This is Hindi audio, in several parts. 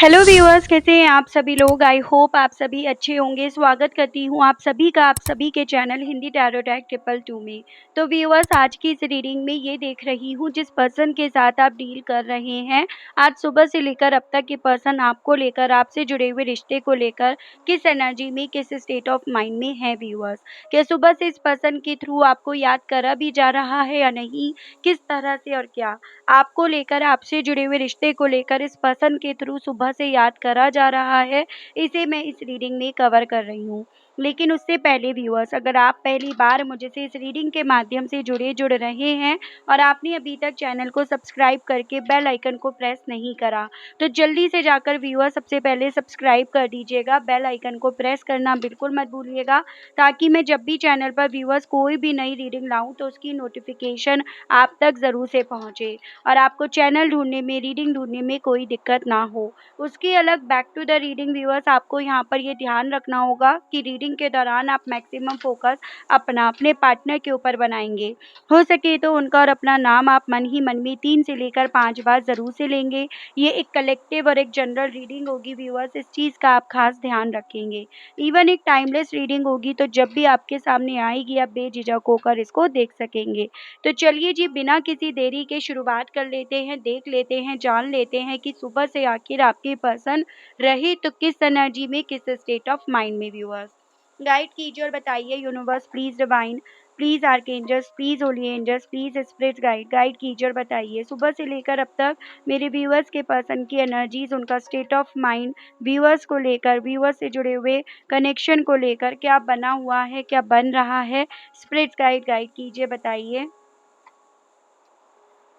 हेलो व्यूअर्स, कैसे हैं आप सभी लोग। आई होप आप सभी अच्छे होंगे। स्वागत करती हूँ आप सभी का आप सभी के चैनल हिंदी टैरो टैग 222 में। तो व्यूअर्स, आज की इस रीडिंग में ये देख रही हूँ जिस पर्सन के साथ आप डील कर रहे हैं, आज सुबह से लेकर अब तक ये पर्सन आपको लेकर, आपसे जुड़े हुए रिश्ते को लेकर किस एनर्जी में, किस स्टेट ऑफ माइंड में है व्यूअर्स। क्या सुबह से इस पर्सन के थ्रू आपको याद करा भी जा रहा है या नहीं, किस तरह से और क्या आपको लेकर, आपसे जुड़े हुए रिश्ते को लेकर इस पर्सन के थ्रू सुबह से याद करा जा रहा है, इसे मैं इस रीडिंग में कवर कर रही हूँ। लेकिन उससे पहले व्यूअर्स, अगर आप पहली बार मुझसे इस रीडिंग के माध्यम से जुड़ रहे हैं और आपने अभी तक चैनल को सब्सक्राइब करके बेल आइकन को प्रेस नहीं करा, तो जल्दी से जाकर व्यूअर्स सबसे पहले सब्सक्राइब कर दीजिएगा। बेल आइकन को प्रेस करना बिल्कुल मत भूलिएगा, ताकि मैं जब भी चैनल पर व्यूअर्स कोई भी नई रीडिंग लाऊं तो उसकी नोटिफिकेशन आप तक ज़रूर से पहुँचे और आपको चैनल ढूँढने में, रीडिंग ढूँढने में कोई दिक्कत ना हो। उसके अलग back to the reading viewers, आपको यहाँ पर ये ध्यान रखना होगा कि रीडिंग के दौरान आप मैक्सिमम फोकस अपने पार्टनर के ऊपर बनाएँगे। हो सके तो उनका और अपना नाम आप मन ही मन में 3 से लेकर 5 बार ज़रूर से लेंगे। ये एक कलेक्टिव और एक जनरल रीडिंग होगी व्यूअर्स, इस चीज़ का आप खास ध्यान रखेंगे। इवन एक टाइमलेस रीडिंग होगी, तो जब भी आपके सामने आएगी आप बेझिझक होकर इसको देख सकेंगे। तो चलिए जी, बिना किसी देरी के शुरुआत कर लेते हैं, देख लेते हैं, जान लेते हैं कि सुबह से आखिर आपकी पर्सन रही तो किस एनर्जी में, किस स्टेट ऑफ माइंड में व्यूअर्स। गाइड कीजिए और बताइए universe, please divine, please archangels, please holy angels, please spirit guide, guide कीजिए और बताइए सुबह से लेकर अब तक मेरे व्यूअर्स के पर्सन की एनर्जीज, उनका स्टेट ऑफ माइंड, व्यूअर्स को लेकर, व्यूअर्स से जुड़े हुए कनेक्शन को लेकर क्या बना हुआ है, क्या बन रहा है। स्पिरिट गाइड, गाइड कीजिए, बताइए।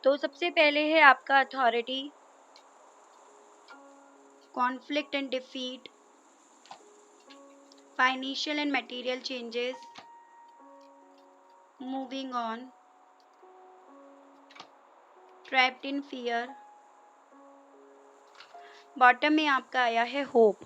तो सबसे पहले है आपका authority, conflict and defeat, financial and material changes, moving on, trapped in fear. Bottom में आपका आया है होप।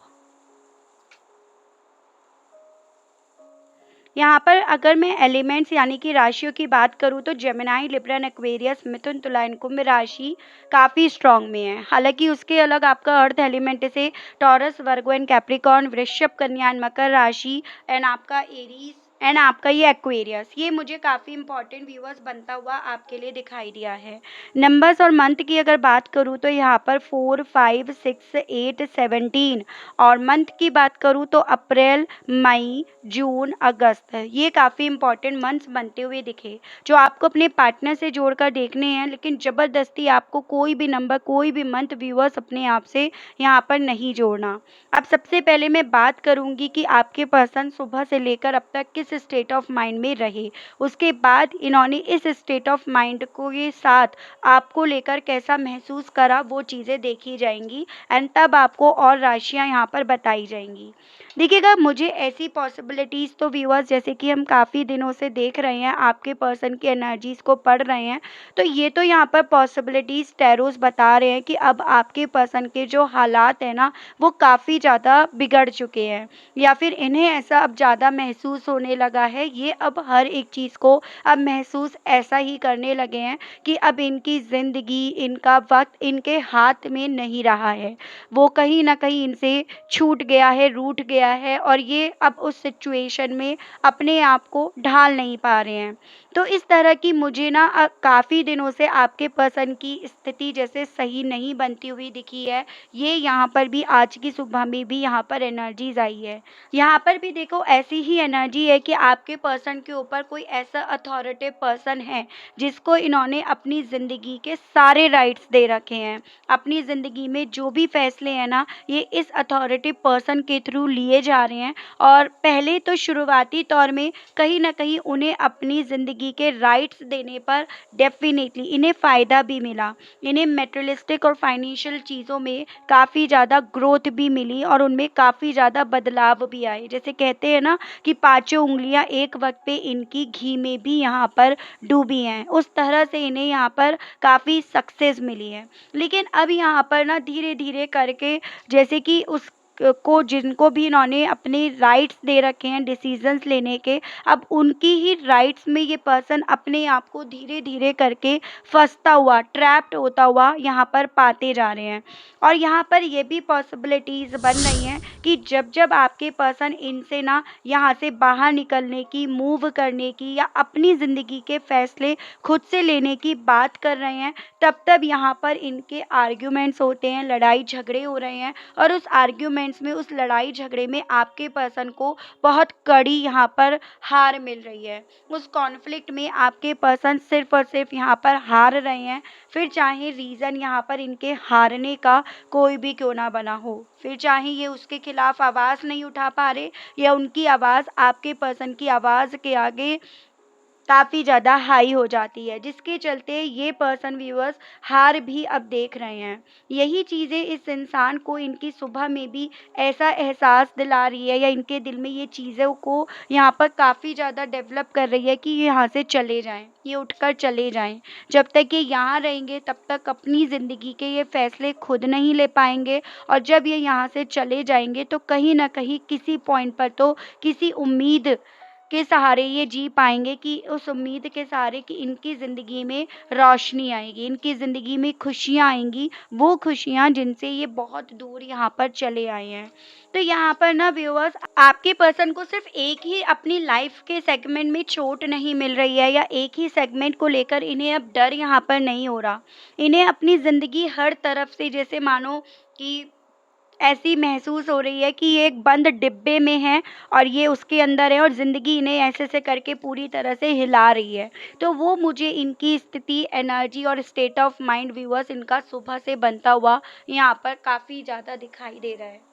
यहाँ पर अगर मैं एलिमेंट्स यानी कि राशियों की बात करूँ तो जेमिनाई, लिब्रा, एक्वेरियस, मिथुन, तुला एंड कुंभ राशि काफ़ी स्ट्रांग में है। हालांकि उसके अलग आपका अर्थ एलिमेंट से टॉरस, वर्गो एंड कैप्रिकॉर्न, वृषभ, कन्या एंड मकर राशि एंड आपका एरीज एंड आपका ये एक्वेरियस, ये मुझे काफ़ी इंपॉर्टेंट व्यूअर्स बनता हुआ आपके लिए दिखाई दिया है। नंबर्स और मंथ की अगर बात करूँ तो यहाँ पर 4, 5, 6, 8, 17 और मंथ की बात करूँ तो अप्रैल, मई, जून, अगस्त, ये काफ़ी इंपॉर्टेंट मंथ्स बनते हुए दिखे, जो आपको अपने पार्टनर से जोड़कर देखने हैं। लेकिन ज़बरदस्ती आपको कोई भी नंबर, कोई भी मंथ व्यूअर्स अपने आप से यहाँ पर नहीं जोड़ना। अब सबसे पहले मैं बात करूँगी कि आपके पर्सन सुबह से लेकर अब तक किस स्टेट ऑफ माइंड में रहे, उसके बाद इन्होंने इस स्टेट ऑफ माइंड को के साथ आपको लेकर कैसा महसूस करा, वो चीज़ें देखी जाएंगी एंड तब आपको और राशियाँ यहाँ पर बताई जाएंगी। देखिएगा, मुझे ऐसी पॉसिबिलिटीज़ तो व्यूअर्स, जैसे कि हम काफ़ी दिनों से देख रहे हैं, आपके पर्सन की एनर्जीज़ को पढ़ रहे हैं, तो ये तो यहाँ पर पॉसिबिलिटीज़ टैरोस बता रहे हैं कि अब आपके पर्सन के जो हालात हैं ना, वो काफ़ी ज़्यादा बिगड़ चुके हैं, या फिर इन्हें ऐसा अब ज़्यादा महसूस होने लगा है। ये अब हर एक चीज़ को अब महसूस ऐसा ही करने लगे हैं कि अब इनकी ज़िंदगी, इनका वक्त इनके हाथ में नहीं रहा है, वो कहीं ना कहीं इनसे छूट गया है, रूठ गया है, और ये अब उस सिचुएशन में अपने आप को ढाल नहीं पा रहे हैं। तो इस तरह की मुझे ना काफ़ी दिनों से आपके पर्सन की स्थिति जैसे सही नहीं बनती हुई दिखी है। ये यहाँ पर भी आज की सुबह में भी यहाँ पर एनर्जीज आई है। यहाँ पर भी देखो ऐसी ही एनर्जी है कि आपके पर्सन के ऊपर कोई ऐसा अथॉरिटिव पर्सन है जिसको इन्होंने अपनी ज़िंदगी के सारे राइट्स दे रखे हैं। अपनी ज़िंदगी में जो भी फैसले हैं ना, ये इस अथॉरिटी पर्सन के थ्रू लिए जा रहे हैं। और पहले तो शुरुआती तौर में कहीं ना कहीं उन्हें अपनी ज़िंदगी के राइट्स देने पर डेफिनेटली इन्हें फ़ायदा भी मिला। इन्हें मेटेरियलिस्टिक और फाइनेंशियल चीज़ों में काफ़ी ज़्यादा ग्रोथ भी मिली और उनमें काफ़ी ज़्यादा बदलाव भी आए। जैसे कहते हैं ना कि पाँचों उंगलियां एक वक्त पे इनकी घी में भी यहाँ पर डूबी हैं, उस तरह से इन्हें यहाँ पर काफ़ी सक्सेस मिली है। लेकिन अब यहाँ पर ना धीरे धीरे करके, जैसे कि उस को जिनको भी इन्होंने अपने राइट्स दे रखे हैं डिसीजंस लेने के, अब उनकी ही राइट्स में ये पर्सन अपने आप को धीरे धीरे करके फंसता हुआ, ट्रैप्ड होता हुआ यहाँ पर पाते जा रहे हैं। और यहाँ पर ये भी पॉसिबिलिटीज़ बन रही हैं कि जब जब आपके पर्सन इनसे ना यहाँ से बाहर निकलने की, मूव करने की या अपनी ज़िंदगी के फैसले खुद से लेने की बात कर रहे हैं, तब तब यहाँ पर इनके आर्ग्यूमेंट्स होते हैं, लड़ाई झगड़े हो रहे हैं। और उस आर्ग्यूमेंट्स में, उस लड़ाई झगड़े में आपके पर्सन को बहुत कड़ी यहाँ पर हार मिल रही है। उस कॉन्फ्लिक्ट में आपके पर्सन सिर्फ और सिर्फ यहाँ पर हार रहे हैं, फिर चाहे रीज़न यहाँ पर इनके हारने का कोई भी क्यों ना बना हो, फिर चाहे ये उसके खिलाफ आवाज़ नहीं उठा पा रहे या उनकी आवाज़ आपके पर्सन की आवाज़ के आगे काफ़ी ज़्यादा हाई हो जाती है, जिसके चलते ये पर्सन व्यूअर्स हार भी अब देख रहे हैं। यही चीज़ें इस इंसान को इनकी सुबह में भी ऐसा एहसास दिला रही है, या इनके दिल में ये चीज़ों को यहाँ पर काफ़ी ज़्यादा डेवलप कर रही है कि ये यहाँ से चले जाएं, ये उठकर चले जाएं। जब तक ये यहाँ रहेंगे तब तक अपनी ज़िंदगी के ये फैसले खुद नहीं ले पाएंगे, और जब ये यहाँ से चले जाएंगे तो कहीं ना कहीं किसी पॉइंट पर तो किसी उम्मीद के सहारे ये जी पाएंगे, कि उस उम्मीद के सहारे कि इनकी ज़िंदगी में रोशनी आएगी, इनकी ज़िंदगी में खुशियाँ आएंगी, वो खुशियाँ जिनसे ये बहुत दूर यहाँ पर चले आए हैं। तो यहाँ पर ना व्यूअर्स, आपके पर्सन को सिर्फ एक ही अपनी लाइफ के सेगमेंट में चोट नहीं मिल रही है, या एक ही सेगमेंट को लेकर इन्हें अब डर यहाँ पर नहीं हो रहा। इन्हें अपनी ज़िंदगी हर तरफ से जैसे मानो कि ऐसी महसूस हो रही है कि ये एक बंद डिब्बे में है और ये उसके अंदर है, और ज़िंदगी इन्हें ऐसे-ऐसे करके पूरी तरह से हिला रही है। तो वो मुझे इनकी स्थिति, एनर्जी और स्टेट ऑफ माइंड व्यूअर्स इनका सुबह से बनता हुआ यहाँ पर काफ़ी ज़्यादा दिखाई दे रहा है।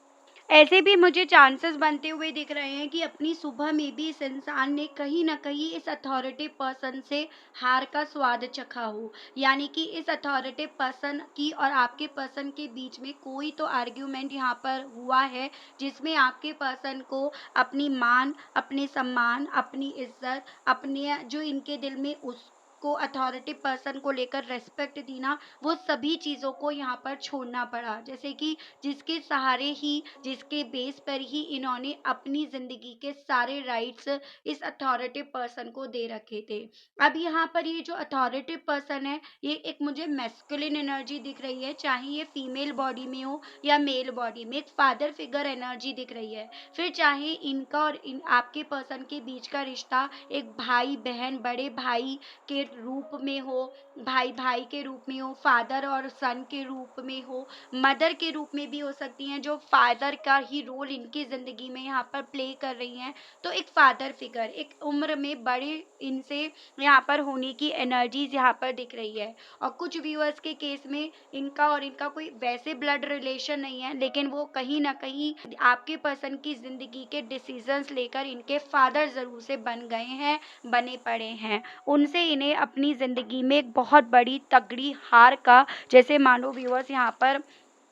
ऐसे भी मुझे चांसेस बनते हुए दिख रहे हैं कि अपनी सुबह में भी इस इंसान ने कहीं न कहीं इस अथॉरिटी पर्सन से हार का स्वाद चखा हो। यानी कि इस अथॉरिटी पर्सन की और आपके पर्सन के बीच में कोई तो आर्ग्यूमेंट यहाँ पर हुआ है, जिसमें आपके पर्सन को अपनी मान, अपने सम्मान, अपनी इज़्ज़त, अपने जो इनके दिल में उसको अथॉरिटी पर्सन को लेकर रिस्पेक्ट थी ना, वो सभी चीज़ों को यहाँ पर छोड़ना पड़ा। जैसे कि जिसके सहारे ही, जिसके बेस पर ही इन्होंने अपनी ज़िंदगी के सारे राइट्स इस अथॉरिटी पर्सन को दे रखे थे। अब यहाँ पर ये जो अथॉरिटी पर्सन है, ये एक मुझे मैस्कुलिन एनर्जी दिख रही है, चाहे ये फीमेल बॉडी में हो या मेल बॉडी में, एक फादर फिगर एनर्जी दिख रही है। फिर चाहे इनका और इन आपके पर्सन के बीच का रिश्ता एक भाई बहन, बड़े भाई के रूप में हो, भाई भाई के रूप में हो, फादर और सन के रूप में हो, मदर के रूप में भी हो सकती हैं, जो फादर का ही रोल इनकी ज़िंदगी में यहाँ पर प्ले कर रही हैं। तो एक फादर फिगर, एक उम्र में बड़े इनसे यहाँ पर होने की एनर्जीज यहाँ पर दिख रही है। और कुछ व्यूअर्स के केस में इनका कोई वैसे ब्लड रिलेशन नहीं है, लेकिन वो कहीं ना कहीं आपके पर्सन की ज़िंदगी के डिसीजंस लेकर इनके फादर ज़रूर से बन गए हैं, बने पड़े हैं। उनसे इन्हें अपनी ज़िंदगी में एक बहुत बड़ी तगड़ी हार का, जैसे मानो व्यूअर्स यहाँ पर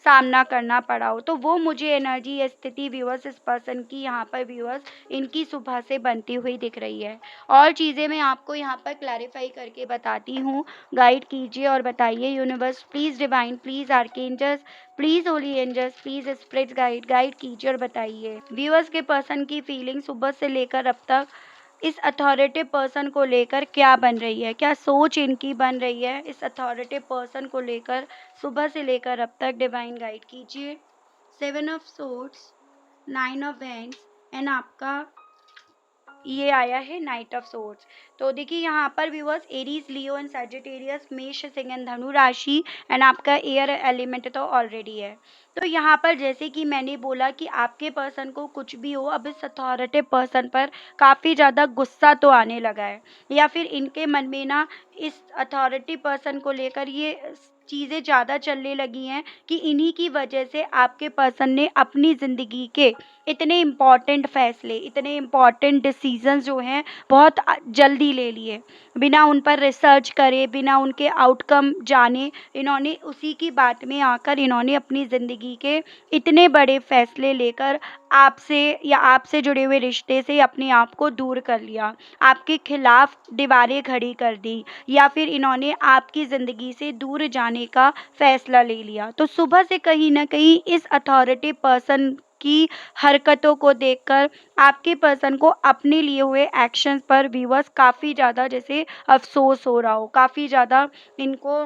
सामना करना पड़ा हो। तो वो मुझे एनर्जी या स्थिति व्यूअर्स इस पर्सन की यहाँ पर व्यूअर्स इनकी सुबह से बनती हुई दिख रही है। और चीज़ें मैं आपको यहाँ पर क्लैरिफाई करके बताती हूँ। गाइड कीजिए और बताइए universe please, divine please, archangels please, holy angels please, spirits guide guide कीजिए और बताइए व्यूअर्स के पर्सन की फीलिंग सुबह से लेकर अब तक इस अथॉरिटी पर्सन को लेकर क्या बन रही है, क्या सोच इनकी बन रही है इस अथॉरिटी पर्सन को लेकर सुबह से लेकर अब तक। डिवाइन गाइड कीजिए। 7 of swords, 9 of wands and आपका ये आया है नाइट ऑफ सोर्ड्स। तो देखिए यहाँ पर viewers Aries, Leo and Sagittarius, मेष, सिंह एंड धनु राशि एंड आपका एयर एलिमेंट तो ऑलरेडी है। तो यहाँ पर जैसे कि मैंने बोला कि आपके पर्सन को कुछ भी हो, अब इस अथॉरिटी पर्सन पर काफ़ी ज़्यादा गुस्सा तो आने लगा है, या फिर इनके मन में ना इस अथॉरिटी पर्सन को लेकर ये चीज़ें ज़्यादा चलने लगी हैं कि इन्हीं की वजह से आपके पर्सन ने अपनी ज़िंदगी के इतने इम्पॉर्टेंट फैसले, इतने इम्पॉर्टेंट डिसीजंस जो हैं बहुत जल्दी ले लिए, बिना उन पर रिसर्च करे, बिना उनके आउटकम जाने। इन्होंने उसी की बात में आकर इन्होंने अपनी ज़िंदगी के इतने बड़े फैसले लेकर आपसे या आपसे जुड़े हुए रिश्ते से अपने आप को दूर कर लिया, आपके खिलाफ दीवारें खड़ी कर दी, या फिर इन्होंने आपकी ज़िंदगी से दूर जाने का फैसला ले लिया। तो सुबह से कहीं ना कहीं इस अथॉरिटी पर्सन आपकी हरकतों को देखकर आपके पर्सन को अपने लिए हुए एक्शंस पर व्यूअर्स काफ़ी ज़्यादा जैसे अफ़सोस हो रहा हो, काफ़ी ज़्यादा इनको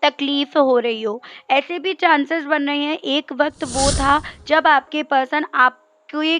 तकलीफ़ हो रही हो। ऐसे भी चांसेस बन रहे हैं, एक वक़्त वो था जब आपके पर्सन आपके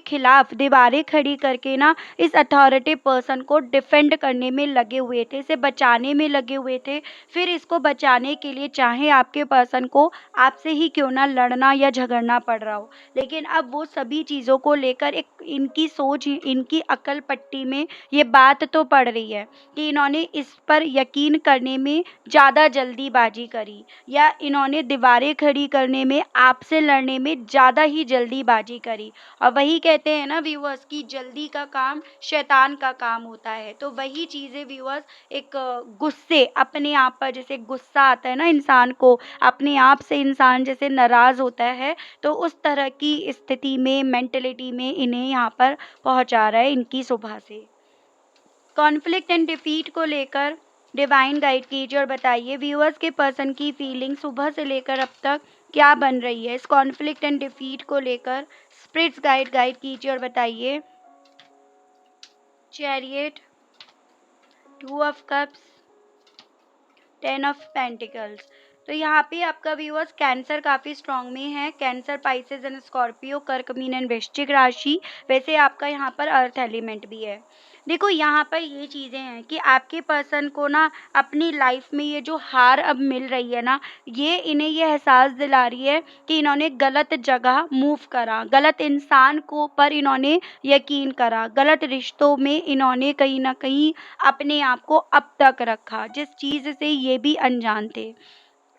खिलाफ़ दीवारें खड़ी करके ना इस अथॉरिटी पर्सन को डिफेंड करने में लगे हुए थे, इसे बचाने में लगे हुए थे। फिर इसको बचाने के लिए चाहे आपके पर्सन को आपसे ही क्यों ना लड़ना या झगड़ना पड़ रहा हो, लेकिन अब वो सभी चीज़ों को लेकर एक इनकी सोच, इनकी अकल पट्टी में ये बात तो पड़ रही है कि इन्होंने इस पर यकीन करने में ज़्यादा जल्दीबाजी करी, या इन्होंने दीवारें खड़ी करने में, आपसे लड़ने में ज़्यादा ही जल्दीबाजी करी। और वही कहते हैं ना व्यूअर्स कि जल्दी का काम शैतान का काम होता है। तो वही चीज़ें व्यूअर्स एक गुस्से, अपने आप पर जैसे गुस्सा आता है ना इंसान को, अपने आप से इंसान जैसे नाराज़ होता है, तो उस तरह की स्थिति में, मेंटालिटी में इन्हें यहाँ पर पहुँचा रहा है इनकी सुबह से। कॉन्फ्लिक्ट एंड डिफीट को लेकर डिवाइन गाइड कीजिए और बताइए व्यूअर्स के पर्सन की फीलिंग सुबह से लेकर अब तक क्या बन रही है। इस कॉन्फ्लिक्ट एंड डिफीट को लेकर स्पिरिट्स गाइड गाइड कीजिए और बताइए। Chariot, 2 of cups, 10 of pentacles. तो यहाँ पे आपका व्यूअर्स कैंसर काफ़ी स्ट्रांग में है। कैंसर, पाइसेस एंड स्कॉर्पियो, कर्क, मीन एंड वृश्चिक राशि। वैसे आपका यहाँ पर अर्थ एलिमेंट भी है। देखो यहाँ पर ये चीज़ें हैं कि आपके पर्सन को ना अपनी लाइफ में ये जो हार अब मिल रही है ना, ये इन्हें ये एहसास दिला रही है कि इन्होंने गलत जगह मूव करा, गलत इंसान को पर इन्होंने यकीन करा, गलत रिश्तों में इन्होंने कहीं न कहीं अपने आप को अब तक रखा, जिस चीज़ से ये भी अनजान थे।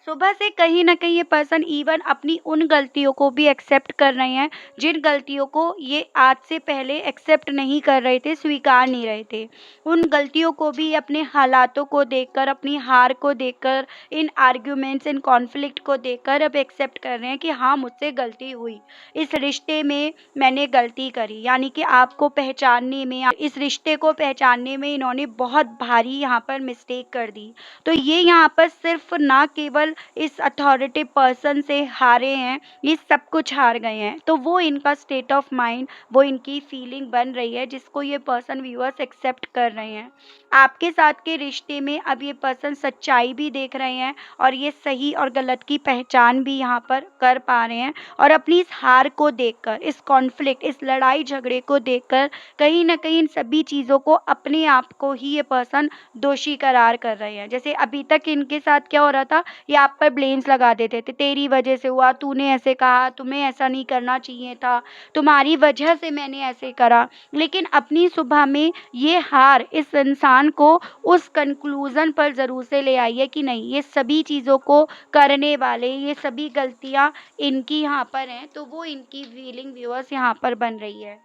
सुबह से कहीं न कहीं ये पर्सन इवन अपनी उन गलतियों को भी एक्सेप्ट कर रहे हैं, जिन गलतियों को ये आज से पहले एक्सेप्ट नहीं कर रहे थे, स्वीकार नहीं रहे थे। उन गलतियों को भी अपने हालातों को देखकर, अपनी हार को देखकर, इन आर्ग्यूमेंट्स, इन कॉन्फ्लिक्ट को देखकर अब एक्सेप्ट कर रहे हैं कि हाँ, मुझसे गलती हुई। इस रिश्ते में मैंने गलती करी, यानी कि आपको पहचानने में, इस रिश्ते को पहचानने में इन्होंने बहुत भारी यहाँ पर मिस्टेक कर दी। तो ये यहाँ पर सिर्फ ना केवल इस अथॉरिटी पर्सन से हारे हैं, ये सब कुछ हार गए हैं। तो वो इनका स्टेट ऑफ माइंड, वो इनकी फीलिंग बन रही है जिसको ये पर्सन व्यूअर्स एक्सेप्ट कर रहे हैं। आपके साथ के रिश्ते में अब ये पर्सन सच्चाई भी देख रहे हैं और ये सही और गलत की पहचान भी यहाँ पर कर पा रहे हैं, और अपनी इस हार को देखकर, इस कॉन्फ्लिक्ट, इस लड़ाई झगड़े को देखकर कहीं न कहीं इन सभी चीज़ों को अपने आप को ही ये पर्सन दोषी करार कर रहे हैं। जैसे अभी तक इनके साथ क्या हो रहा था, ये आप पर ब्लेम्स लगा देते थे, तेरी वजह से हुआ, तूने ऐसे कहा, तुम्हें ऐसा नहीं करना चाहिए था, तुम्हारी वजह से मैंने ऐसे करा। लेकिन अपनी सुबह में ये हार इस इंसान को उस कंक्लूज़न पर ज़रूर से ले आई है कि नहीं, ये सभी चीज़ों को करने वाले, ये सभी गलतियाँ इनकी यहाँ पर हैं, तो वो इनकी फीलिंग व्यूअर्स यहाँ पर बन रही है।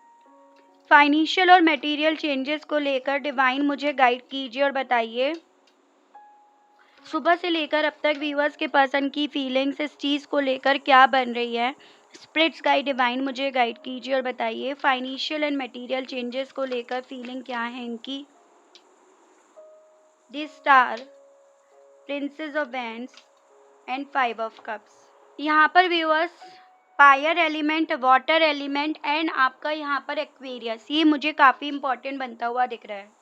फाइनेंशियल और मटेरियल चेंजेस को लेकर डिवाइन मुझे गाइड कीजिए और बताइए सुबह से लेकर अब तक व्यूअर्स के पर्सन की फीलिंग्स इस चीज़ को लेकर क्या बन रही है। स्पिरिट्स गाइड डिवाइन मुझे गाइड कीजिए और बताइए फाइनेंशियल एंड मटेरियल चेंजेस को लेकर फीलिंग क्या है इनकी। This star, princess of wands and 5 of cups. यहाँ पर viewers fire element, water element and आपका यहाँ पर एक्वेरियस, ये मुझे काफ़ी इंपॉर्टेंट बनता हुआ दिख रहा है।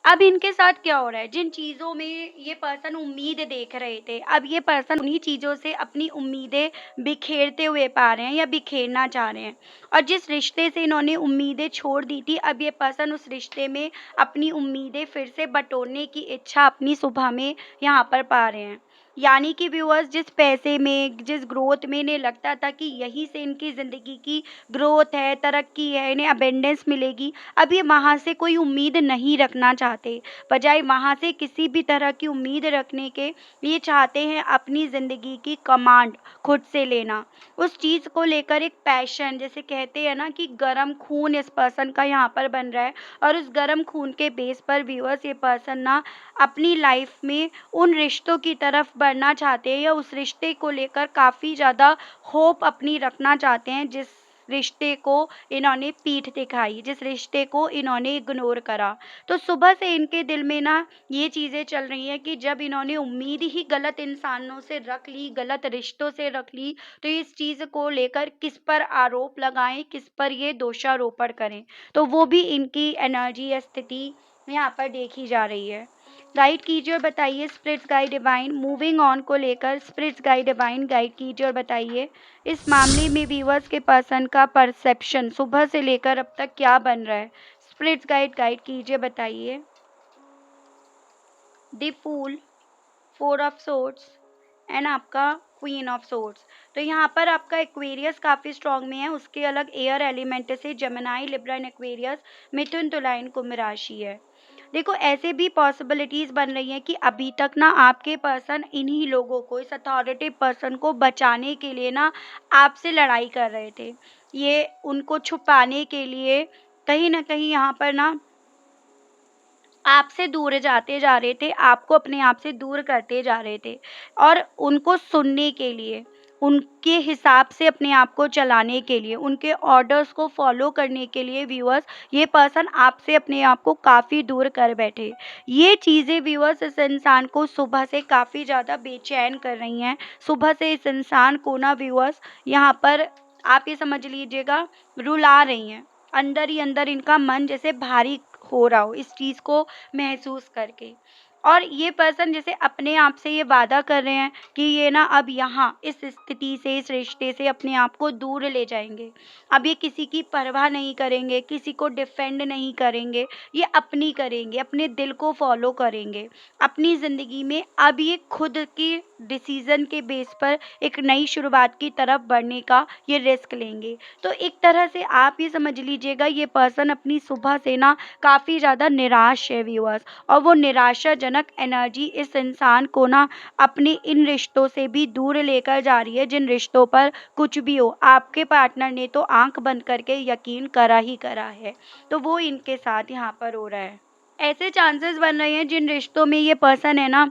अब इनके साथ क्या हो रहा है, जिन चीज़ों में ये पर्सन उम्मीद देख रहे थे, अब ये पर्सन उन्हीं चीज़ों से अपनी उम्मीदें बिखेरते हुए पा रहे हैं या बिखेरना चाह रहे हैं। और जिस रिश्ते से इन्होंने उम्मीदें छोड़ दी थी, अब ये पर्सन उस रिश्ते में अपनी उम्मीदें फिर से बटोरने की इच्छा अपनी सुबह में यहाँ पर पा रहे हैं। यानी कि व्यूअर्स जिस पैसे में, जिस ग्रोथ में इन्हें लगता था कि यहीं से इनकी ज़िंदगी की ग्रोथ है, तरक्की है, इन्हें अबेंडेंस मिलेगी, अब ये वहाँ से कोई उम्मीद नहीं रखना चाहते। बजाय वहाँ से किसी भी तरह की उम्मीद रखने के, ये चाहते हैं अपनी ज़िंदगी की कमांड खुद से लेना। उस चीज़ को लेकर एक पैशन, जैसे कहते हैं ना कि गरम खून इस पर्सन का यहाँ पर बन रहा है, और उस गरम खून के बेस पर व्यूअर्स ये पर्सन ना अपनी लाइफ में उन रिश्तों की तरफ बढ़ना चाहते हैं, या उस रिश्ते को लेकर काफ़ी ज़्यादा होप अपनी रखना चाहते हैं, जिस रिश्ते को इन्होंने पीठ दिखाई, जिस रिश्ते को इन्होंने इग्नोर करा। तो सुबह से इनके दिल में ना ये चीज़ें चल रही हैं कि जब इन्होंने उम्मीद ही गलत इंसानों से रख ली, गलत रिश्तों से रख ली, तो इस चीज़ को लेकर किस पर आरोप लगाएँ, किस पर ये दोषारोपण करें। तो वो भी इनकी एनर्जी या स्थिति यहाँ पर देखी जा रही है। गाइड कीजिए और बताइए spirits guide divine moving on को लेकर स्पिरिट्स गाइड डिवाइन गाइड कीजिए और बताइए इस मामले में व्यूअर्स के पर्सन का परसेप्शन सुबह से लेकर अब तक क्या बन रहा है। स्पिरिट्स गाइड गाइड कीजिए बताइए। The fool, four of swords and आपका क्वीन ऑफ सोर्ड्स। तो यहाँ पर आपका एक्वेरियस काफ़ी स्ट्रांग में है, उसके अलग एयर एलिमेंट से जेमिनाई, लिब्रा एंड एक्वेरियस, मिथुन, तुला एंड कुंभ राशि है। देखो ऐसे भी पॉसिबिलिटीज बन रही हैं कि अभी तक ना आपके पर्सन इन्हीं लोगों को, इस अथॉरिटी पर्सन को बचाने के लिए ना आपसे लड़ाई कर रहे थे। ये उनको छुपाने के लिए कहीं ना कहीं यहाँ पर ना आपसे दूर जाते जा रहे थे, आपको अपने आप से दूर करते जा रहे थे और उनको सुनने के लिए, उनके हिसाब से अपने आप को चलाने के लिए, उनके ऑर्डर्स को फॉलो करने के लिए व्यूअर्स ये पर्सन आपसे अपने आप को काफ़ी दूर कर बैठे। ये चीज़ें व्यूअर्स इस इंसान को सुबह से काफ़ी ज़्यादा बेचैन कर रही हैं। सुबह से इस इंसान को ना व्यूअर्स यहाँ पर आप ये समझ लीजिएगा रुला रही हैं। अंदर ही अंदर इनका मन जैसे भारी हो रहा हो इस चीज़ को महसूस करके। और ये पर्सन जैसे अपने आप से ये वादा कर रहे हैं कि ये ना अब यहाँ इस स्थिति से, इस रिश्ते से अपने आप को दूर ले जाएंगे। अब ये किसी की परवाह नहीं करेंगे, किसी को डिफेंड नहीं करेंगे, ये अपनी करेंगे, अपने दिल को फॉलो करेंगे। अपनी ज़िंदगी में अब ये खुद की डिसीज़न के बेस पर एक नई शुरुआत की तरफ बढ़ने का ये रिस्क लेंगे। तो एक तरह से आप ये समझ लीजिएगा ये पर्सन अपनी सुबह से ना काफ़ी ज़्यादा निराश है व्यूअर्स, और वो निराशाजनक एनर्जी इस इंसान को ना अपने इन रिश्तों से भी दूर लेकर जा रही है, जिन रिश्तों पर कुछ भी हो आपके पार्टनर ने तो आंख बंद करके यकीन करा ही करा है। तो वो इनके साथ यहाँ पर हो रहा है। ऐसे चांसेस बन रहे हैं जिन रिश्तों में ये पर्सन है ना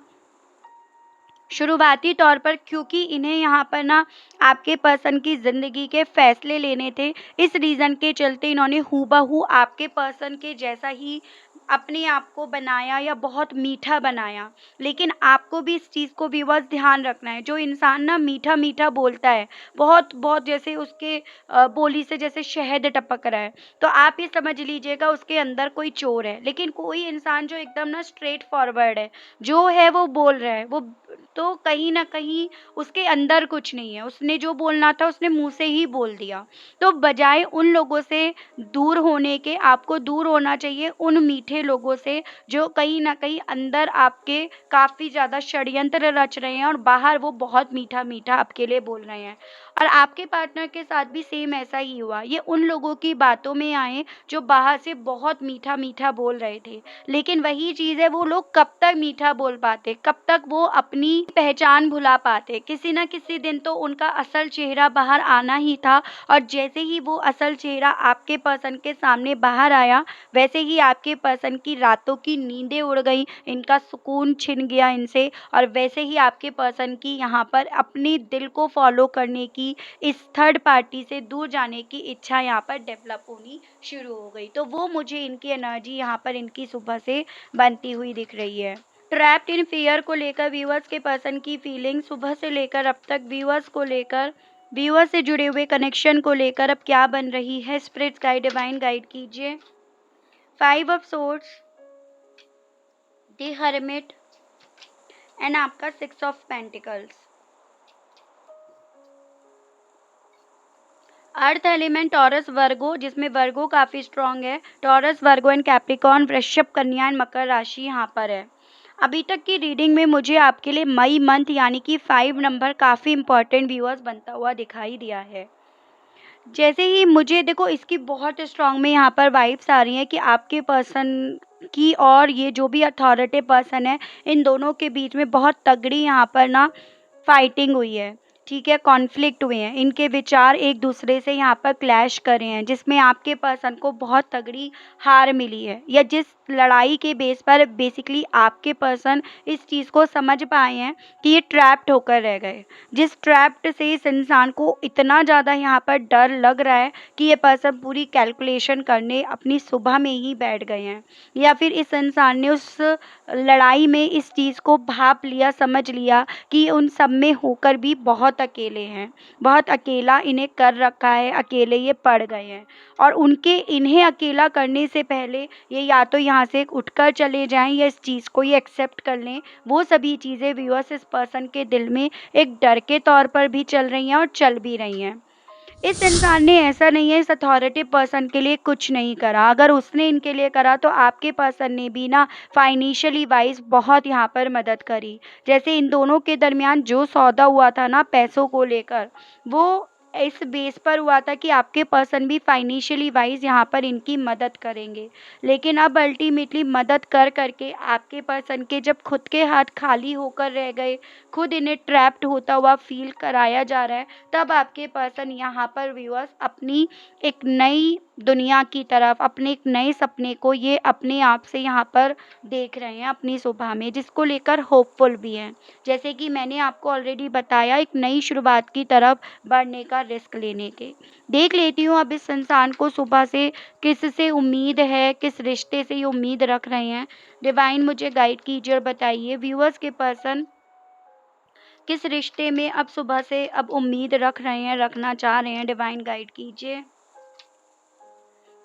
शुरुआती तौर पर, क्योंकि इन्हें यहाँ पर ना आपके पर्सन की ज़िंदगी के फैसले लेने थे, इस रीज़न के चलते इन्होंने हूबहू आपके पर्सन के जैसा ही अपने आप को बनाया या बहुत मीठा बनाया। लेकिन आपको भी इस चीज़ को भी बस ध्यान रखना है, जो इंसान ना मीठा मीठा बोलता है, बहुत बहुत जैसे उसके बोली से जैसे शहद टपक रहा है, तो आप ये समझ लीजिएगा उसके अंदर कोई चोर है। लेकिन कोई इंसान जो एकदम ना स्ट्रेट फॉरवर्ड है, जो है वो बोल रहा है, वो तो कहीं न कहीं उसके अंदर कुछ नहीं है, उसने जो बोलना था उसने मुँह से ही बोल दिया। तो बजाय उन लोगों से दूर होने के आपको दूर होना चाहिए उन मीठे लोगों से जो कहीं न कहीं अंदर आपके काफ़ी ज़्यादा षड्यंत्र रच रहे हैं और बाहर वो बहुत मीठा-मीठा आपके लिए बोल रहे हैं। और आपके पार्टनर के साथ भी सेम ऐसा ही हुआ। ये उन लोगों की बातों में आए जो बाहर से बहुत मीठा-मीठा बोल रहे थे। लेकिन वही चीज़ है, वो लोग कब तक मीठा बोल पाते, कब तक वो अपनी पहचान भुला पाते। किसी न किसी दिन तो उनका असल चेहरा बाहर आना ही था, और जैसे ही वो असल चेहरा आपके पर्सन के सामने बाहर आया, वैसे ही आपके पर्सन की रातों की नींदें उड़ गईं, इनका सुकून छिन गया इनसे, और वैसे ही आपके पर्सन की यहाँ पर अपने दिल को फॉलो करने की, इस थर्ड पार्टी से दूर जाने की इच्छा यहाँ पर डेवलप होनी शुरू हो गई। तो वो मुझे इनकी एनर्जी यहाँ पर इनकी सुबह से बनती हुई दिख रही है। ट्रैप्ड इन फियर को लेकर व्यूअर्स के पर्सन की फीलिंग सुबह से लेकर अब तक व्यूअर्स को लेकर, व्यूअर्स से जुड़े हुए कनेक्शन को लेकर अब क्या बन रही है, स्पिरिट्स गाइड डिवाइन गाइड कीजिए। 5 of swords, the hermit and आपका 6 of pentacles. Earth element Taurus Virgo, जिसमें वर्गो काफ़ी स्ट्रांग है। टॉरस वर्गो एंड कैप्रिकॉर्न, वृषभ, कन्या एंड मकर राशि यहाँ पर है। अभी तक की रीडिंग में मुझे आपके लिए मई मंथ यानी कि 5 नंबर काफ़ी इंपॉर्टेंट व्यूअर्स बनता हुआ दिखाई दिया है। जैसे ही मुझे देखो इसकी बहुत स्ट्रांग में यहाँ पर वाइब्स आ रही हैं कि आपके पर्सन की और ये जो भी अथॉरिटी पर्सन है, इन दोनों के बीच में बहुत तगड़ी यहाँ पर ना फाइटिंग हुई है। ठीक है, कॉन्फ्लिक्ट हुए हैं, इनके विचार एक दूसरे से यहाँ पर क्लैश कर रहे हैं, जिसमें आपके पर्सन को बहुत तगड़ी हार मिली है, या जिस लड़ाई के बेस पर बेसिकली आपके पर्सन इस चीज़ को समझ पाए हैं कि ये ट्रैप्ड होकर रह गए। जिस ट्रैप्ड से इस इंसान को इतना ज़्यादा यहाँ पर डर लग रहा है कि ये पर्सन पूरी कैलकुलेशन करने अपनी सुबह में ही बैठ गए हैं, या फिर इस इंसान ने उस लड़ाई में इस चीज़ को भाप लिया, समझ लिया कि उन सब में होकर भी बहुत अकेले हैं, बहुत अकेला इन्हें कर रखा है, अकेले ये पड़ गए हैं। और उनके इन्हें अकेला करने से पहले ये या तो यहाँ से उठकर चले जाएं या इस चीज़ को ये एक्सेप्ट कर लें। वो सभी चीज़ें व्यूअर्स इस पर्सन के दिल में एक डर के तौर पर भी चल रही हैं और चल भी रही हैं। इस इंसान ने ऐसा नहीं है, इस अथॉरिटी पर्सन के लिए कुछ नहीं करा। अगर उसने इनके लिए करा तो आपके पर्सन ने भी ना फाइनेंशियली वाइज बहुत यहाँ पर मदद करी। जैसे इन दोनों के दरमियान जो सौदा हुआ था ना पैसों को लेकर, वो इस बेस पर हुआ था कि आपके पर्सन भी फाइनेंशियली वाइज यहाँ पर इनकी मदद करेंगे। लेकिन अब अल्टीमेटली मदद कर करके आपके पर्सन के जब खुद के हाथ खाली होकर रह गए, खुद इन्हें ट्रैप्ड होता हुआ फील कराया जा रहा है, तब आपके पर्सन यहाँ पर व्यूअर्स अपनी एक नई दुनिया की तरफ, अपने एक नए सपने को ये अपने आप से यहाँ पर देख रहे हैं अपनी सुबह में, जिसको लेकर होपफुल भी हैं। जैसे कि मैंने आपको ऑलरेडी बताया, एक नई शुरुआत की तरफ बढ़ने का रिस्क लेने के। देख लेती हूँ अब इस इंसान को सुबह से किससे उम्मीद है, किस रिश्ते से ये उम्मीद रख रहे हैं। डिवाइन मुझे गाइड कीजिए और बताइए व्यूअर्स के पर्सन किस रिश्ते में अब सुबह से अब उम्मीद रख रहे हैं, रखना चाह रहे हैं। डिवाइन गाइड कीजिए।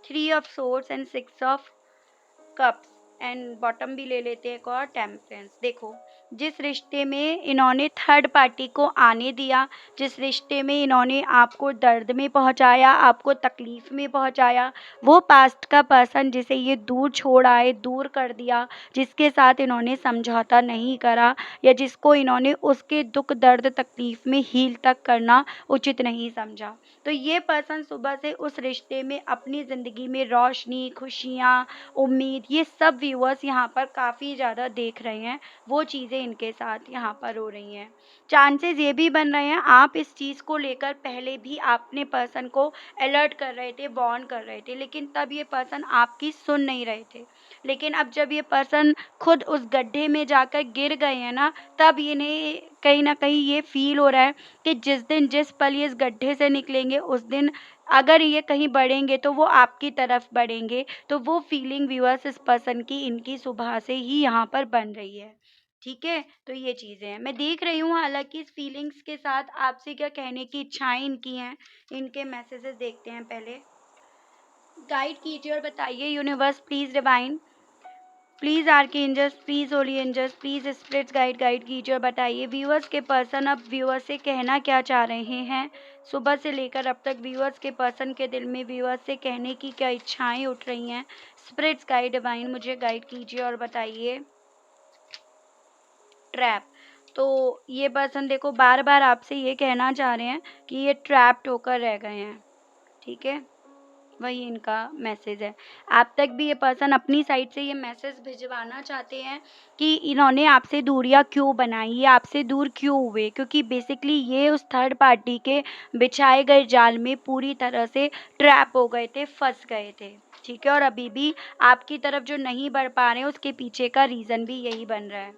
3 of swords and 6 of cups and bottom भी ले लेते हैं एक और, टेम्परेंस। देखो, जिस रिश्ते में इन्होंने थर्ड पार्टी को आने दिया, जिस रिश्ते में इन्होंने आपको दर्द में पहुंचाया, आपको तकलीफ में पहुंचाया, वो पास्ट का पर्सन जिसे ये दूर छोड़ आए, दूर कर दिया, जिसके साथ इन्होंने समझौता नहीं करा, या जिसको इन्होंने उसके दुख दर्द तकलीफ में हील तक करना उचित नहीं समझा, तो ये पर्सन सुबह से उस रिश्ते में अपनी ज़िंदगी में रोशनी, खुशियाँ, उम्मीद, ये सब व्यूअर्स यहाँ पर काफ़ी ज़्यादा देख रहे हैं। वो चीज़ें इनके साथ यहाँ पर हो रही हैं। चांसेस ये भी बन रहे हैं आप इस चीज़ को लेकर पहले भी आपने पर्सन को अलर्ट कर रहे थे, वार्न कर रहे थे, लेकिन तब ये पर्सन आपकी सुन नहीं रहे थे। लेकिन अब जब ये पर्सन खुद उस गड्ढे में जाकर गिर गए हैं ना, तब इन्हें कहीं न कहीं ये फ़ील हो रहा है कि जिस दिन, जिस पल ये इस गड्ढे से निकलेंगे, उस दिन अगर ये कहीं बढ़ेंगे तो वो आपकी तरफ बढ़ेंगे। तो वो फीलिंग व्यूअर्स इस पर्सन की इनकी सुबह से ही यहाँ पर बन रही है। ठीक है? तो ये चीज़ें हैं। मैं देख रही हूँ हालाँकि इस फीलिंग्स के साथ आपसे क्या कहने की इच्छाएँ इनकी हैं। इनके मैसेजेस देखते हैं पहले। गाइड कीजिए और बताइए universe please divine, please archangels, please holy angels, please spirits guide कीजिए और बताइए व्यूअर्स के पर्सन अब व्यूअर्स से कहना क्या चाह रहे हैं। सुबह से लेकर अब तक व्यूअर्स के पर्सन के दिल में व्यूअर्स से कहने की क्या इच्छाएं उठ रही हैं। स्पिरिट्स गाइड डिवाइन मुझे गाइड कीजिए और बताइए। ट्रैप, तो ये पर्सन देखो बार बार आपसे ये कहना चाह रहे हैं कि ये ट्रैप्ड होकर रह गए हैं। ठीक है, वही इनका मैसेज है। आप तक भी ये पर्सन अपनी साइड से ये मैसेज भिजवाना चाहते हैं कि इन्होंने आपसे दूरियां क्यों बनाई, ये आपसे दूर क्यों हुए, क्योंकि बेसिकली ये उस थर्ड पार्टी के बिछाए गए जाल में पूरी तरह से ट्रैप हो गए थे, फंस गए थे। ठीक है, और अभी भी आपकी तरफ जो नहीं बढ़ पा रहे हैं उसके पीछे का रीज़न भी यही बन रहा है,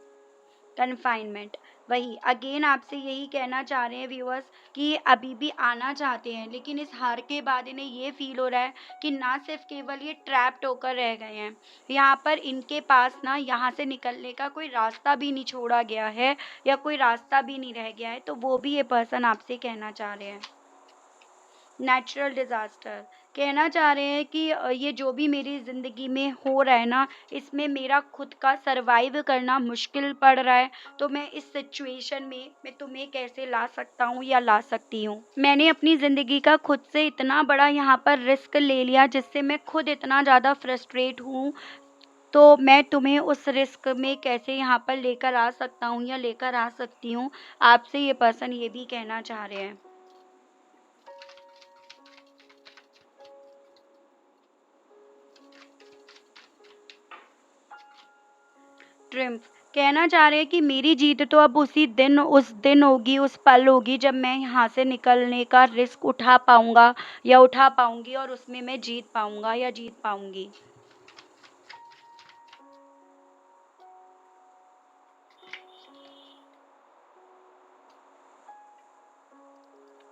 कन्फाइनमेंट। वही अगेन आपसे यही कहना चाह रहे हैं व्यूअर्स कि ये अभी भी आना चाहते हैं, लेकिन इस हार के बाद इन्हें ये फील हो रहा है कि ना सिर्फ केवल ये ट्रैप्ड होकर रह गए हैं, यहाँ पर इनके पास ना यहाँ से निकलने का कोई रास्ता भी नहीं छोड़ा गया है, या कोई रास्ता भी नहीं रह गया है। तो वो भी ये पर्सन आपसे कहना चाह रहे हैं। नेचुरल डिज़ास्टर, कहना चाह रहे हैं कि ये जो भी मेरी ज़िंदगी में हो रहा है ना, इसमें मेरा खुद का सर्वाइव करना मुश्किल पड़ रहा है। तो मैं इस सिचुएशन में मैं तुम्हें कैसे ला सकता हूँ या ला सकती हूँ। मैंने अपनी ज़िंदगी का खुद से इतना बड़ा यहाँ पर रिस्क ले लिया, जिससे मैं खुद इतना ज़्यादा फ्रस्ट्रेट हूँ। तो मैं तुम्हें उस रिस्क में कैसे यहाँ पर लेकर आ सकता हूँ या लेकर आ सकती हूँ, आपसे ये पर्सन ये भी कहना चाह रहे हैं। ट्रिम्फ, कहना चाह रहे हैं कि मेरी जीत तो अब उसी दिन, उस दिन होगी, उस पल होगी जब मैं यहाँ से निकलने का रिस्क उठा पाऊंगा या उठा पाऊंगी, और उसमें मैं जीत पाऊंगा या जीत पाऊंगी।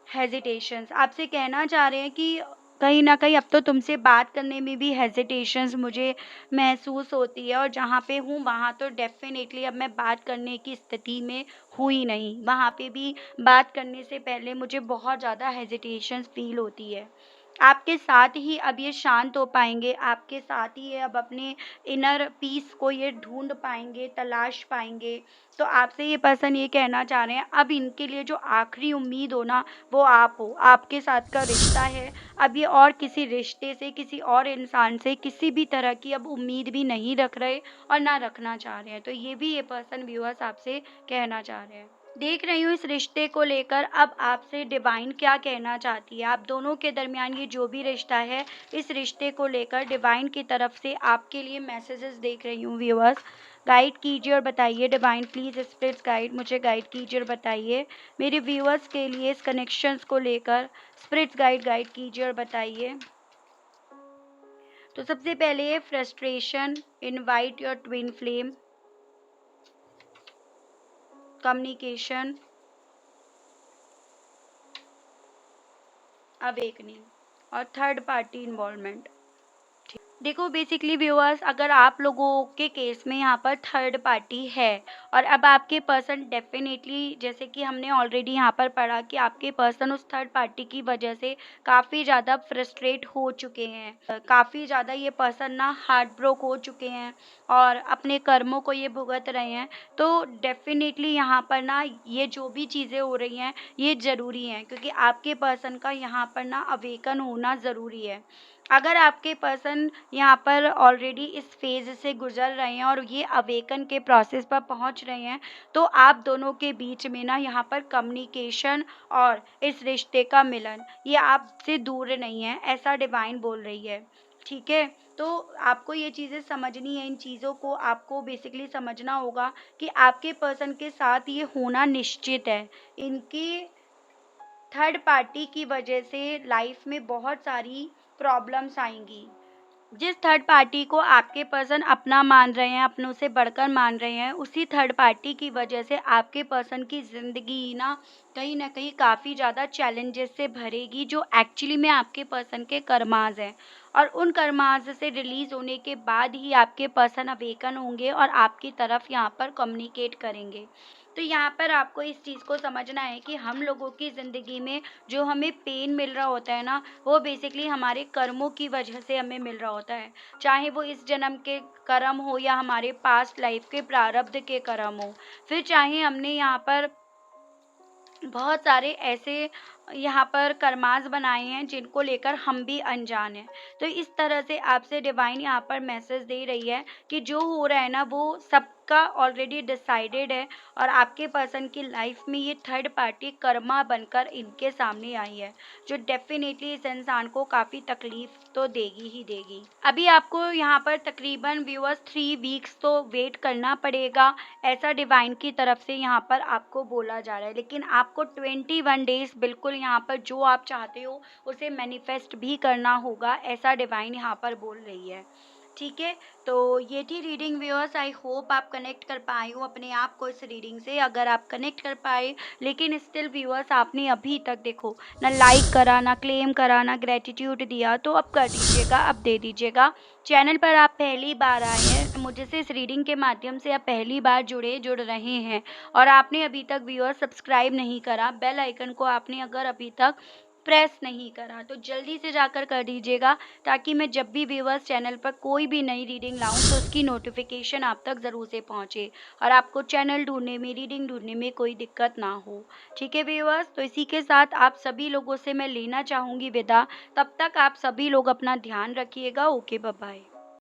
हेजिटेशंस आपसे कहना चाह रहे हैं कि कहीं न कहीं अब तो तुमसे बात करने में भी हेजिटेशंस मुझे महसूस होती है, और जहाँ पे हूँ वहाँ तो डेफ़िनेटली अब मैं बात करने की स्थिति में हूँ ही नहीं। वहाँ पे भी बात करने से पहले मुझे बहुत ज़्यादा हेजिटेशंस फ़ील होती है। आपके साथ ही अब ये शांत हो पाएँगे, आपके साथ ही ये अब अपने इनर पीस को ये ढूँढ पाएँगे, तलाश पाएँगे। तो आपसे ये पर्सन ये कहना चाह रहे हैं, अब इनके लिए जो आखिरी उम्मीद हो ना, वो आप हो। आपके साथ का रिश्ता है, अब ये और किसी रिश्ते से, किसी और इंसान से किसी भी तरह की अब उम्मीद भी नहीं रख रहे और ना रखना चाह रहे हैं। तो ये भी ये पर्सन व्यूअर्स आपसे कहना चाह रहे हैं। देख रही हूँ इस रिश्ते को लेकर अब आपसे डिवाइन क्या कहना चाहती है। आप दोनों के दरमियान ये जो भी रिश्ता है, इस रिश्ते को लेकर डिवाइन की तरफ से आपके लिए मैसेजेस देख रही हूँ व्यूअर्स। गाइड कीजिए और बताइए डिवाइन, प्लीज़ स्पिरिट्स गाइड, मुझे गाइड कीजिए और बताइए मेरे व्यूअर्स के लिए इस कनेक्शंस को लेकर। स्पिरिट्स गाइड गाइड कीजिए और बताइए। तो सबसे पहले frustration, invite your twin flame, communication, awakening और थर्ड पार्टी इन्वॉल्वमेंट। देखो बेसिकली व्यूअर्स, अगर आप लोगों के केस में यहाँ पर थर्ड पार्टी है और अब आपके पर्सन डेफिनेटली, जैसे कि हमने ऑलरेडी यहाँ पर पढ़ा कि आपके पर्सन उस थर्ड पार्टी की वजह से काफ़ी ज़्यादा फ्रस्ट्रेट हो चुके हैं, काफ़ी ज़्यादा ये पर्सन ना हार्ट ब्रोक हो चुके हैं और अपने कर्मों को ये भुगत रहे हैं। तो डेफिनेटली यहाँ पर ना ये जो भी चीज़ें हो रही हैं ये ज़रूरी हैं, क्योंकि आपके पर्सन का यहाँ पर ना अवेकन होना ज़रूरी है। अगर आपके पर्सन यहाँ पर ऑलरेडी इस फेज़ से गुज़र रहे हैं और ये अवेकन के प्रोसेस पर पहुँच रहे हैं, तो आप दोनों के बीच में ना यहाँ पर कम्युनिकेशन और इस रिश्ते का मिलन, ये आपसे दूर नहीं है, ऐसा डिवाइन बोल रही है। ठीक है? तो आपको ये चीज़ें समझनी है, इन चीज़ों को आपको बेसिकली समझना होगा कि आपके पर्सन के साथ ये होना निश्चित है। इनकी थर्ड पार्टी की वजह से लाइफ में बहुत सारी प्रॉब्लम्स आएँगी। जिस थर्ड पार्टी को आपके पर्सन अपना मान रहे हैं, अपनों से बढ़कर मान रहे हैं, उसी थर्ड पार्टी की वजह से आपके पर्सन की ज़िंदगी ना कहीं न कहीं काफ़ी ज़्यादा चैलेंजेस से भरेगी, जो एक्चुअली में आपके पर्सन के कर्माज़ हैं। और उन कर्माज़ से रिलीज़ होने के बाद ही आपके पर्सन अवेकन होंगे और आपकी तरफ यहाँ पर कम्युनिकेट करेंगे। तो यहाँ पर आपको इस चीज़ को समझना है कि हम लोगों की ज़िंदगी में जो हमें पेन मिल रहा होता है ना, वो बेसिकली हमारे कर्मों की वजह से हमें मिल रहा होता है। चाहे वो इस जन्म के कर्म हो या हमारे पास्ट लाइफ के प्रारब्ध के कर्म हो। फिर चाहे हमने यहाँ पर बहुत सारे ऐसे यहाँ पर कर्माज़ बनाए हैं जिनको लेकर हम भी अनजान हैं। तो इस तरह से आपसे डिवाइन यहाँ पर मैसेज दे रही है कि जो हो रहा है ना वो सबका ऑलरेडी डिसाइडेड है, और आपके पर्सन की लाइफ में ये थर्ड पार्टी कर्मा बनकर इनके सामने आई है, जो डेफ़िनेटली इस इंसान को काफ़ी तकलीफ़ तो देगी ही देगी। अभी आपको यहाँ पर तकरीबन व्यूअर्स 3 वीक्स तो वेट करना पड़ेगा, ऐसा डिवाइन की तरफ से यहाँ पर आपको बोला जा रहा है। लेकिन आपको 21 डेज़ बिल्कुल यहाँ पर जो आप चाहते हो उसे मैनिफेस्ट भी करना होगा, ऐसा डिवाइन यहाँ पर बोल रही है। ठीक है? तो ये थी रीडिंग व्यूअर्स, आई होप आप कनेक्ट कर पाए हो अपने आप को इस रीडिंग से। अगर आप कनेक्ट कर पाए लेकिन स्टिल व्यूअर्स आपने अभी तक देखो ना लाइक करा, ना क्लेम करा, ना ग्रैटिट्यूड दिया, तो अब कर दीजिएगा, अब दे दीजिएगा। चैनल पर आप पहली बार आए हैं, मुझसे इस रीडिंग के माध्यम से आप पहली बार जुड़ रहे हैं और आपने अभी तक व्यूअर्स सब्सक्राइब नहीं करा, बेल आइकन को आपने अगर अभी तक प्रेस नहीं करा, तो जल्दी से जाकर कर दीजिएगा, ताकि मैं जब भी व्यूअर्स चैनल पर कोई भी नई रीडिंग लाऊं तो उसकी नोटिफिकेशन आप तक ज़रूर से पहुंचे और आपको चैनल ढूंढने में, रीडिंग ढूंढने में कोई दिक्कत ना हो। ठीक है व्यूअर्स, तो इसी के साथ आप सभी लोगों से मैं लेना चाहूँगी विदा। तब तक आप सभी लोग अपना ध्यान रखिएगा। Okay, bye bye.